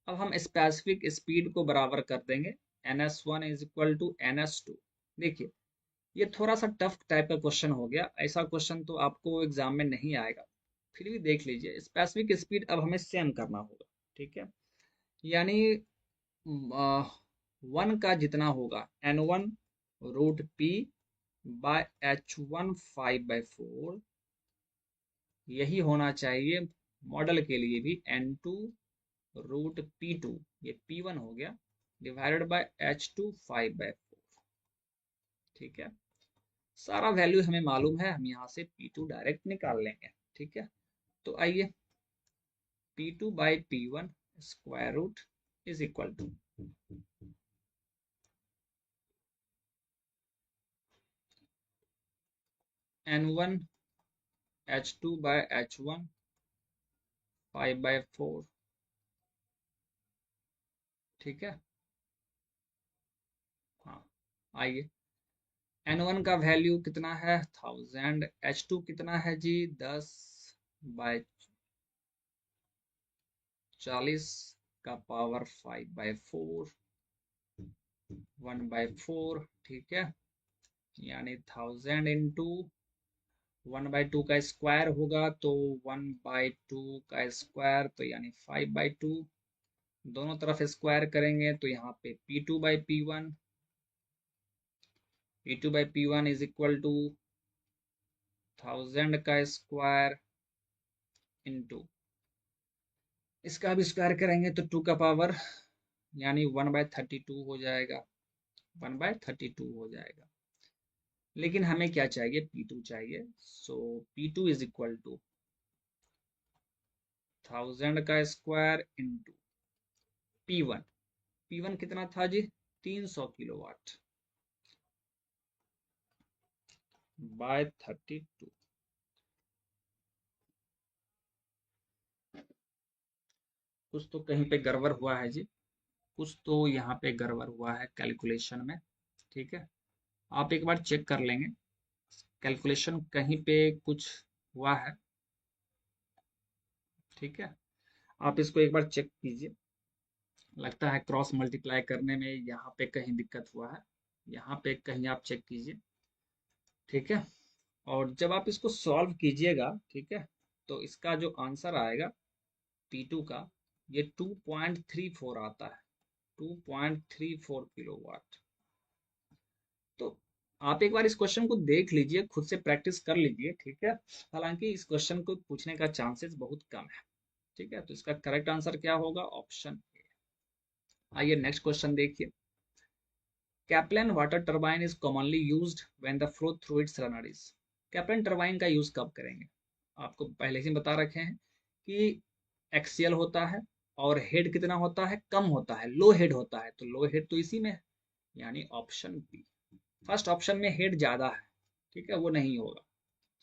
Speaker 1: अब हम स्पेसिफिक स्पीड को बराबर कर देंगे ns1 is equal to ns2। देखिए ये थोड़ा सा टफ टाइप का क्वेश्चन हो गया, ऐसा क्वेश्चन तो आपको एग्जाम में नहीं आएगा, फिर भी देख लीजिए। स्पेसिफिक स्पीड अब हमें सेम करना होगा, ठीक है, यानी 1 का जितना होगा N1 √P/H1 5/4, यही होना चाहिए मॉडल के लिए भी N2 √P2, ये P1 हो गया, डिवाइडेड बाय H2 5/4, ठीक है। सारा वैल्यू हमें मालूम है, हम यहाँ से P2 डायरेक्ट निकाल लेंगे, ठीक है। तो आइए P2/P1 square root is equal to N1 H2/H1 5/4, ठीक है। हाँ, आइए N1 का वैल्यू कितना है 1000, H2 कितना है जी 10/40 का पावर 5/4, 1/4, ठीक है, यानी 1000 इंटू 1/2 का स्क्वायर होगा तो 1/2 का स्क्वायर, तो यानी 5/2, दोनों तरफ स्क्वायर करेंगे तो यहाँ पे P2/P1 इज इक्वल टू 1000 का स्क्वायर इंटू इसका भी स्क्वायर करेंगे तो 2 का पावर यानी 1/32 हो जाएगा, 1/32 हो जाएगा। लेकिन हमें क्या चाहिए, P2 चाहिए, सो P2 इज इक्वल टू 1000 का स्क्वायर इंटू P1 कितना था जी 300 किलोवाट बाय 32। कुछ तो कहीं पे गड़बड़ हुआ है जी, कुछ तो यहाँ पे गड़बड़ हुआ है कैलकुलेशन में, ठीक है। आप एक बार चेक कर लेंगे कैलकुलेशन कहीं पे कुछ हुआ है, ठीक है। आप इसको एक बार चेक कीजिए, लगता है क्रॉस मल्टीप्लाई करने में यहाँ पे कहीं दिक्कत हुआ है, यहाँ पे कहीं आप चेक कीजिए, ठीक है। और जब आप इसको सॉल्व कीजिएगा, ठीक है, तो इसका जो आंसर आएगा P2 का ये 2.34 आता है, 2.34 किलोवाट। तो आप एक बार इस क्वेश्चन को देख लीजिए, खुद से प्रैक्टिस कर लीजिए, ठीक है। हालांकि इस क्वेश्चन को पूछने का चांसेस बहुत कम है, ठीक है। तो इसका करेक्ट आंसर क्या होगा, ऑप्शन ए। आइए नेक्स्ट क्वेश्चन देखिए। Kaplan water turbine is commonly used when the flow through it's runner is. Kaplan turbine का यूज कब करेंगे, आपको पहले से बता रखे हैं कि एक्सियल होता है और हेड कितना होता है, कम होता है, लो हेड होता है, तो लो हेड तो इसी में है, यानी ऑप्शन बी। फर्स्ट ऑप्शन में हेड ज्यादा है, ठीक है, वो नहीं होगा,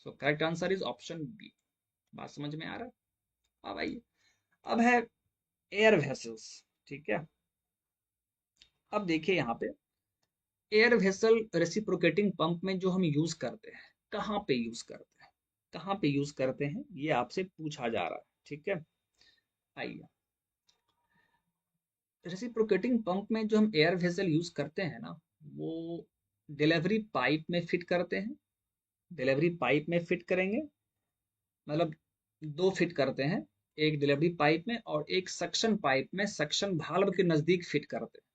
Speaker 1: so correct answer is option B. बात समझ में आ रहा है। अब आइए, अब है एयर वेसल्स, ठीक है। अब देखिए यहाँ पे एयर वेसल रेसिप्रोकेटिंग पंप में जो हम यूज करते हैं, कहाँ पे यूज करते हैं, कहाँ पे यूज करते हैं, ये आपसे पूछा जा रहा है, ठीक है। आइए, रेसिप्रोकेटिंग पंप में जो हम एयर वेसल यूज करते हैं ना, वो डिलीवरी पाइप में फिट करते हैं, डिलीवरी पाइप में फिट करेंगे, मतलब दो फिट करते हैं, एक डिलीवरी पाइप में और एक सक्शन पाइप में सक्शन भाल्व के नजदीक फिट करते हैं।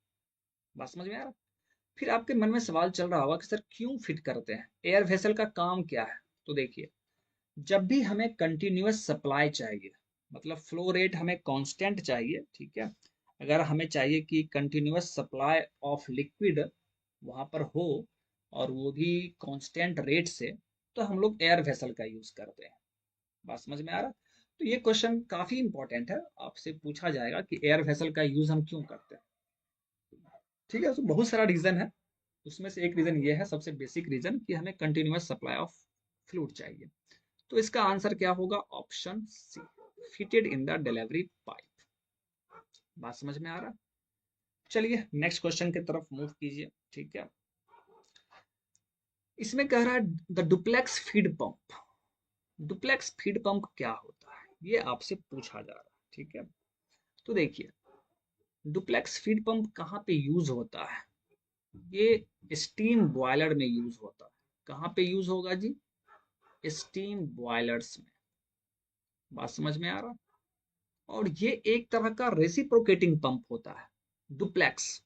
Speaker 1: बात समझ में आ रहा है। फिर आपके मन में सवाल चल रहा होगा कि सर क्यों फिट करते हैं, एयर वेसल का काम क्या है। तो देखिए, जब भी हमें कंटिन्यूअस सप्लाई चाहिए, मतलब फ्लो रेट हमें कांस्टेंट चाहिए, ठीक है, अगर हमें चाहिए कि कंटिन्यूअस सप्लाई ऑफ लिक्विड वहां पर हो और वो भी कांस्टेंट रेट से, तो हम लोग एयर वेसल का यूज करते हैं। बात समझ में आ रहा है। तो ये क्वेश्चन काफी इंपॉर्टेंट है, आपसे पूछा जाएगा कि एयर वेसल का यूज हम क्यों करते हैं, ठीक है। तो बहुत सारा रीजन है, उसमें से एक रीजन ये है, सबसे बेसिक रीजन, कि हमें कंटिन्यूअस सप्लाई ऑफ फ्लूइड चाहिए। तो इसका आंसर क्या होगा? Option C, fitted in the delivery pipe. बात समझ में आ रहा? चलिए नेक्स्ट क्वेश्चन की तरफ मूव कीजिए। ठीक है, इसमें कह रहा है the duplex feed pump. Duplex feed pump क्या होता है, ये आपसे पूछा जा रहा है। ठीक है, तो देखिए डुप्लेक्स फीड पंप कहाँ पे यूज होता है? ये स्टीम बॉयलर में यूज होता है। कहाँ पे यूज होगा जी? स्टीम बॉयलर्स में। बात समझ में आ रहा? और ये एक तरह का रेसिप्रोकेटिंग पंप होता है। डुप्लेक्स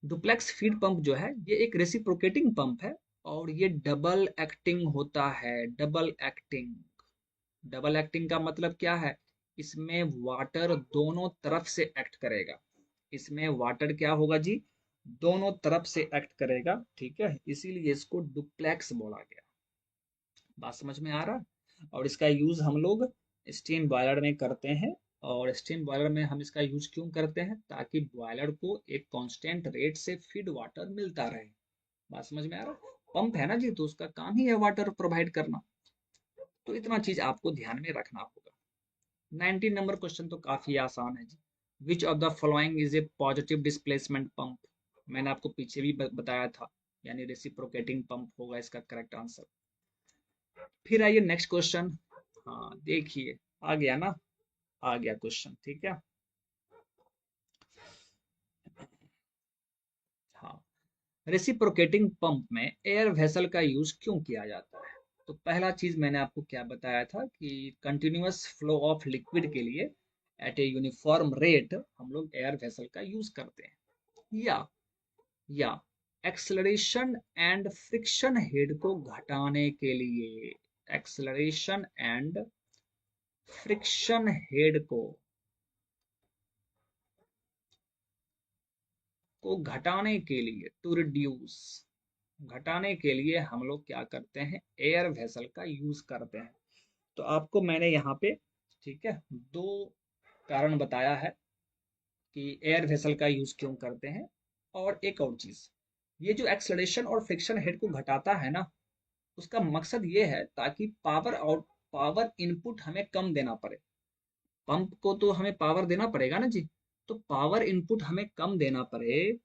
Speaker 1: डुप्लेक्स फीड पंप जो है ये एक रेसिप्रोकेटिंग पंप है, और ये डबल एक्टिंग होता है। डबल एक्टिंग, डबल एक्टिंग का मतलब क्या है? इसमें वाटर दोनों तरफ से एक्ट करेगा। इसमें वाटर क्या होगा जी? दोनों तरफ से एक्ट करेगा। ठीक है, इसीलिए इसको डुप्लेक्स बोला गया। बात समझ में आ रहा? और इसका यूज हम लोग स्टीम बॉयलर में करते हैं। और स्टीम बॉयलर में हम इसका यूज क्यों करते हैं? ताकि बॉयलर को एक कांस्टेंट रेट से फीड वाटर मिलता रहे। बात समझ में आ रहा? पंप है ना जी, तो उसका काम ही है वाटर प्रोवाइड करना। तो इतना चीज आपको ध्यान में रखना होगा। 19 नंबर क्वेश्चन तो काफी आसान है जी। Which of the following is a positive displacement pump? मैंने आपको पीछे भी बताया था, यानी रेसिप्रोकेटिंग पंप होगा इसका करेक्ट आंसर। फिर आइए नेक्स्ट क्वेश्चन। हाँ देखिए, आ गया ना? आ गया क्वेश्चन। ठीक है, हाँ, रेसिप्रोकेटिंग पंप में एयर वेसल का यूज क्यों किया जाता है? तो पहला चीज मैंने आपको क्या बताया था कि कंटिन्यूअस फ्लो ऑफ लिक्विड के लिए एट ए यूनिफॉर्म रेट हम लोग एयर वेसल का यूज करते हैं। या एक्सेलरेशन एंड फ्रिक्शन हेड को घटाने के लिए, एक्सेलरेशन एंड फ्रिक्शन हेड को घटाने के लिए, टू रिड्यूस, घटाने के लिए हम लोग क्या करते हैं? एयर वेसल का यूज करते हैं। तो आपको मैंने यहाँ पे, ठीक है, दो कारण बताया है कि एयर वेसल का यूज क्यों करते हैं। और एक और चीज, ये जो एक्सलरेशन और फ्रिक्शन हेड को घटाता है ना, उसका मकसद ये है ताकि पावर इनपुट हमें कम देना पड़े। पंप को तो हमें पावर देना पड़ेगा ना जी, तो पावर इनपुट हमें कम देना पड़े,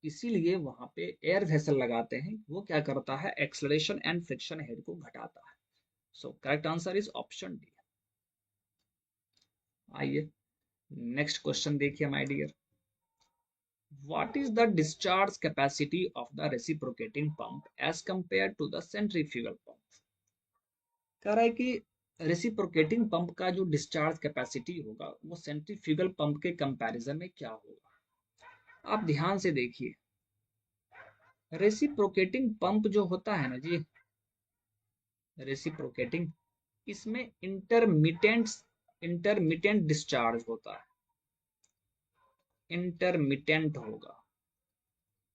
Speaker 1: इसीलिए वहां पे एयर वेसल लगाते हैं। वो क्या करता है? एक्सलरेशन एंड फ्रिक्शन हेड को घटाता है। So correct answer is option D. आइए नेक्स्ट क्वेश्चन देखिए my dear. What is the discharge capacity of the reciprocating pump as compare to the centrifugal pump? कह रहा है कि रेसिप्रोकेटिंग पंप का जो डिस्चार्ज कैपेसिटी होगा वो सेंट्रीफ्यूगल पंप के कंपैरिजन में क्या होगा? आप ध्यान से देखिए, रेसिप्रोकेटिंग पंप जो होता है ना जी, रेसिप्रोकेटिंग, इसमें इंटरमिटेंट इंटरमिटेंट डिस्चार्ज होता है। इंटरमिटेंट होगा,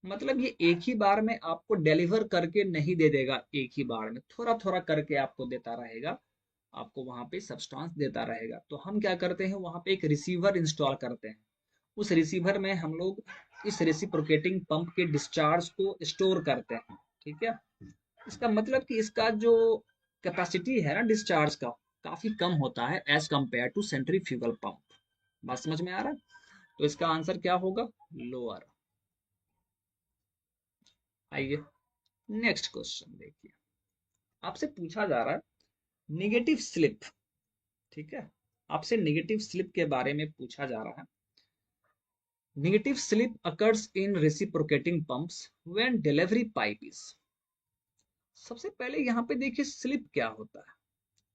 Speaker 1: मतलब ये एक ही बार में आपको डिलीवर करके नहीं दे देगा। एक ही बार में थोड़ा थोड़ा करके आपको देता रहेगा, आपको वहां पे सब्सटेंस देता रहेगा। तो हम क्या करते हैं, वहां पे एक रिसीवर इंस्टॉल करते हैं। उस रिसीवर में हम लोग इस रेसिप्रोकेटिंग पंप के डिस्चार्ज को स्टोर करते हैं। ठीक है, इसका मतलब कि इसका जो कैपेसिटी है ना डिस्चार्ज का, काफी कम होता है as compare to centrifugal pump. बात समझ में आ रहा है? तो इसका आंसर क्या होगा? लोअर। आइए नेक्स्ट क्वेश्चन देखिए, आपसे पूछा जा रहा है निगेटिव स्लिप। ठीक है, आपसे निगेटिव स्लिप के बारे में पूछा जा रहा है। Negative slip occurs in reciprocating pumps when delivery pipe is. सबसे पहले यहाँ पे देखिए स्लिप क्या होता है।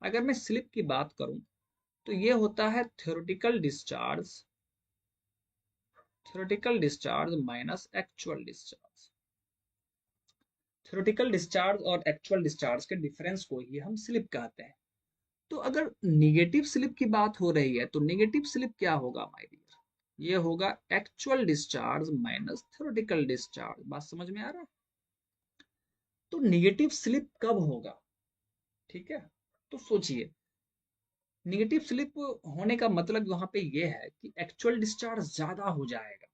Speaker 1: अगर मैं स्लिप की बात करूं तो ये होता है theoretical discharge minus actual discharge. Theoretical discharge और एक्चुअल डिस्चार्ज के डिफरेंस को ही हम स्लिप कहते हैं। तो अगर निगेटिव स्लिप की बात हो रही है तो निगेटिव स्लिप क्या होगा माय डियर? ये होगा actual discharge minus theoretical discharge. बात समझ में आ रहा है? तो निगेटिव स्लिप कब होगा? ठीक है, तो सोचिए, निगेटिव स्लिप होने का मतलब वहां पे ये है कि एक्चुअल डिस्चार्ज ज्यादा हो जाएगा।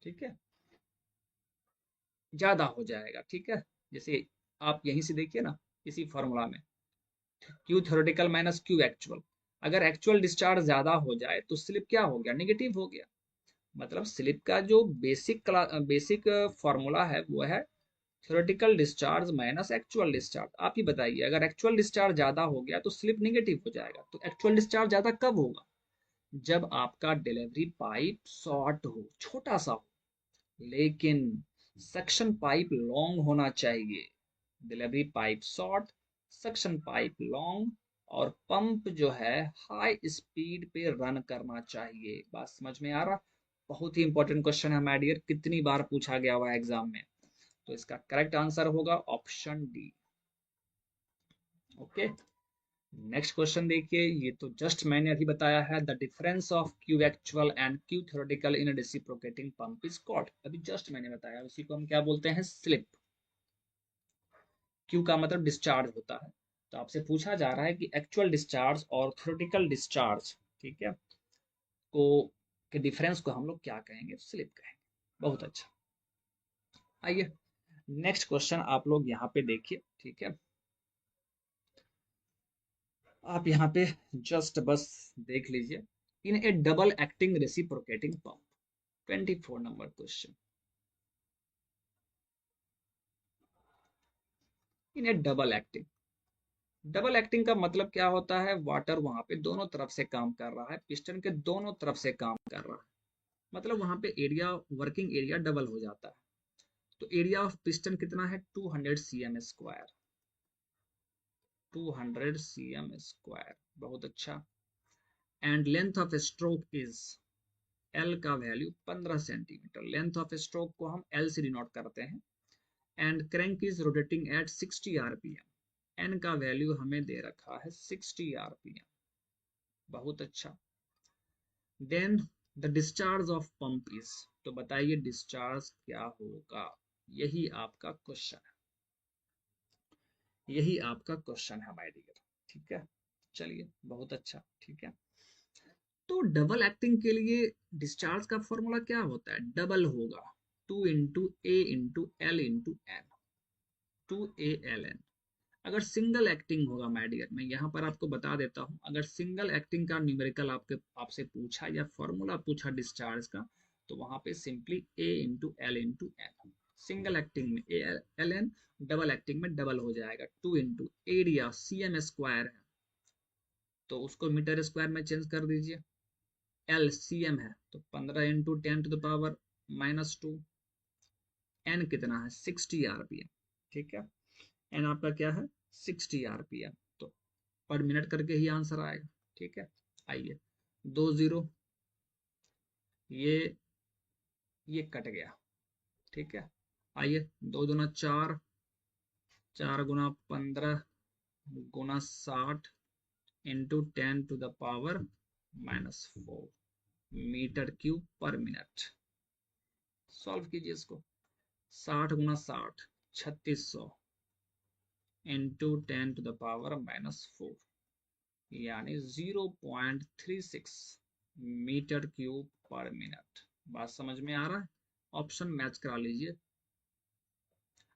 Speaker 1: ठीक है, ज्यादा हो जाएगा। ठीक है, जैसे आप यहीं से देखिए ना, इसी फॉर्मूला में Q theoretical minus Q actual, अगर एक्चुअल डिस्चार्ज ज्यादा हो जाए तो स्लिप क्या हो गया, निगेटिव हो गया। मतलब स्लिप का जो बेसिक फॉर्मूला है वो है theoretical discharge minus actual discharge. आप ही बताइए, अगर एक्चुअल डिस्चार्ज ज्यादा हो गया तो स्लिप निगेटिव हो जाएगा। तो एक्चुअल डिस्चार्ज ज्यादा कब होगा, जब आपका डिलीवरी पाइप शॉर्ट हो, छोटा सा हो, लेकिन सक्शन पाइप लॉन्ग होना चाहिए। Delivery pipe short, suction pipe long, और पंप जो है हाई स्पीड पे रन करना चाहिए। बात समझ में आ रहा। बहुत ही इंपॉर्टेंट क्वेश्चन है माय डियर, कितनी बार पूछा गया हुआ एग्जाम में। तो इसका करेक्ट आंसर होगा option D. Okay, next question देखिए। ये तो जस्ट मैंने अभी बताया है, the difference of Q actual and Q theoretical in reciprocating pump is called. अभी जस्ट मैंने बताया, उसी को हम क्या बोलते हैं, स्लिप। क्यू का मतलब डिस्चार्ज होता है। तो आपसे पूछा जा रहा है कि एक्चुअल डिस्चार्ज और थ्योरेटिकल डिस्चार्ज, ठीक है, को के डिफरेंस को हम लोग क्या कहेंगे, स्लिप कहेंगे। बहुत अच्छा। आइए नेक्स्ट क्वेश्चन आप लोग यहाँ पे देखिए, ठीक है। आप यहाँ पे जस्ट बस देख लीजिए, in a double acting reciprocating pump, 24 number question. In a double acting का मतलब क्या होता है, वाटर वहां पे दोनों तरफ से काम कर रहा है, पिस्टन के दोनों तरफ से काम कर रहा है, मतलब वहां पे एरिया, वर्किंग एरिया डबल हो जाता है। तो एरिया ऑफ पिस्टन कितना है, 200 cm स्क्वायर, 200 cm स्क्वायर। बहुत अच्छा। And length of stroke is, L का value 15 centimetre, length of stroke को हम एल से डिनोट करते हैं। And crank is rotating at 60 RPM, N का वैल्यू हमें दे रखा है 60 आरपीएम। बहुत अच्छा। Then the discharge of pump is, तो बताइए डिस्चार्ज क्या होगा। यही आपका क्वेश्चन है, यही आपका क्वेश्चन है माय डियर, ठीक है। चलिए बहुत अच्छा, ठीक है। तो डबल एक्टिंग के लिए डिस्चार्ज का फॉर्मूला क्या होता है, डबल होगा, 2 × A × L × N, 2 ALN। अगर सिंगल एक्टिंग होगा माय डियर, मैं यहाँ पर आपको बता देता हूँ, अगर सिंगल एक्टिंग का न्यूमेरिकल आपसे पूछा या फॉर्मूला पूछा डिस्चार्ज का, तो वहां पे simply A × L × N। Single acting में ALN, डबल एक्टिंग में डबल हो जाएगा, 2 एरिया CM स्क्वायर है, तो उसको मीटर स्क्वायर में चेंज कर दीजिए। LCM है तो 15 × 10⁻⁻²। एन कितना है, 60 आरपीएम, ठीक है। एन आपका क्या है, 60 आरपीएम। तो पर मिनट करके ही आंसर आएगा, ठीक है। आइए 2 0, ये कट गया, ठीक है। आइए 2 × 4, 4 × 15 × 60 × 10⁻⁻⁴ metre cube per minute. Solve कीजिए इसको, 60 × 60 3600 × 10⁻⁻⁴, यानी 0.36 मीटर क्यूब पर मिनट। बात समझ में आ रहा है, ऑप्शन मैच करा लीजिए।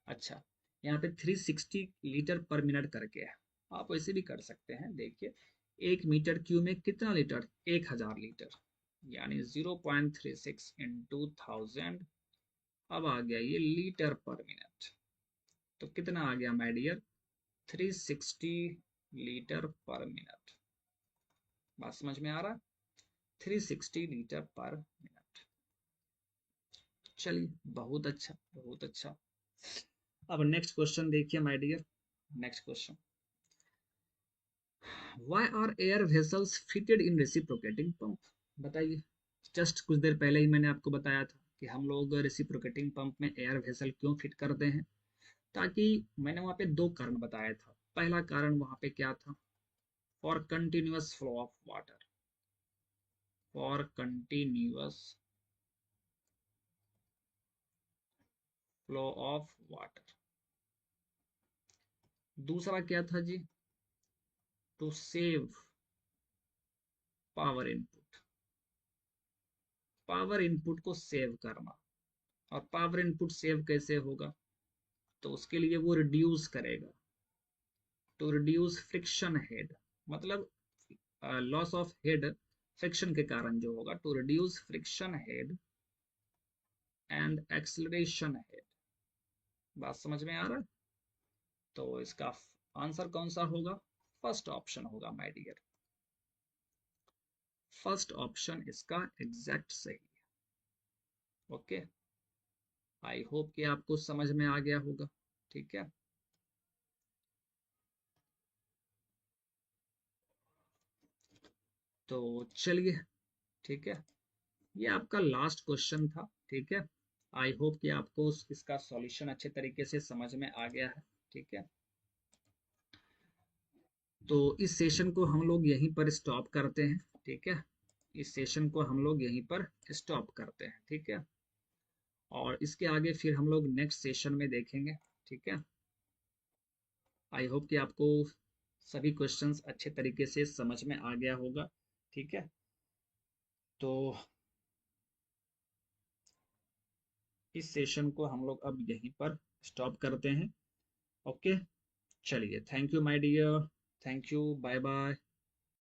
Speaker 1: अच्छा, यहाँ पे 360 लीटर पर मिनट करके है, आप वैसे भी कर सकते हैं। देखिए 1 मीटर क्यूब में कितना लीटर, 1000 लीटर, यानी 0.36 × 1000। अब आ गया ये लीटर पर मिनट, तो कितना आ गया my dear, 360 litre per minute. बात समझ में आ रहा है, 360 लीटर पर मिनट। चलिए बहुत अच्छा, बहुत अच्छा। अब नेक्स्ट क्वेश्चन देखिए my dear, next question, why are air vessels fitted in reciprocating pump. बताइए, जस्ट कुछ देर पहले ही मैंने आपको बताया था कि हम लोग रेसिप्रोकेटिंग पंप में एयर वेसल क्यों फिट करते हैं, ताकि, मैंने वहां पे दो कारण बताया था। पहला कारण वहां पे क्या था, for continuous flow of water, for continuous flow of water. दूसरा क्या था जी, to save power input, power input को सेव करना। और पावर इनपुट सेव कैसे होगा, तो उसके लिए वो रिड्यूस करेगा। टू रिड्यूस फ्रिक्शन हेड, मतलब लॉस ऑफ हेड फ्रिक्शन के कारण जो होगा, to reduce friction head and acceleration head. बात समझ में आ रहा है? तो इसका आंसर कौन सा होगा? फर्स्ट ऑप्शन होगा माय डियर। फर्स्ट ऑप्शन इसका एग्जैक्ट सही है। ओके, आई होप कि आपको समझ में आ गया होगा। ठीक है, तो चलिए, ठीक है, ये आपका लास्ट क्वेश्चन था। ठीक है, आई होप कि आपको इसका सॉल्यूशन अच्छे तरीके से समझ में आ गया है। ठीक है, तो इस सेशन को हम लोग यहीं पर स्टॉप करते हैं। ठीक है, इस सेशन को हम लोग यहीं पर स्टॉप करते हैं। ठीक है, और इसके आगे फिर हम लोग नेक्स्ट सेशन में देखेंगे। ठीक है, आई होप कि आपको सभी क्वेश्चंस अच्छे तरीके से समझ में आ गया होगा। ठीक है, तो इस सेशन को हम लोग अब यहीं पर स्टॉप करते हैं। ओके, चलिए, thank you my dear, thank you, bye bye.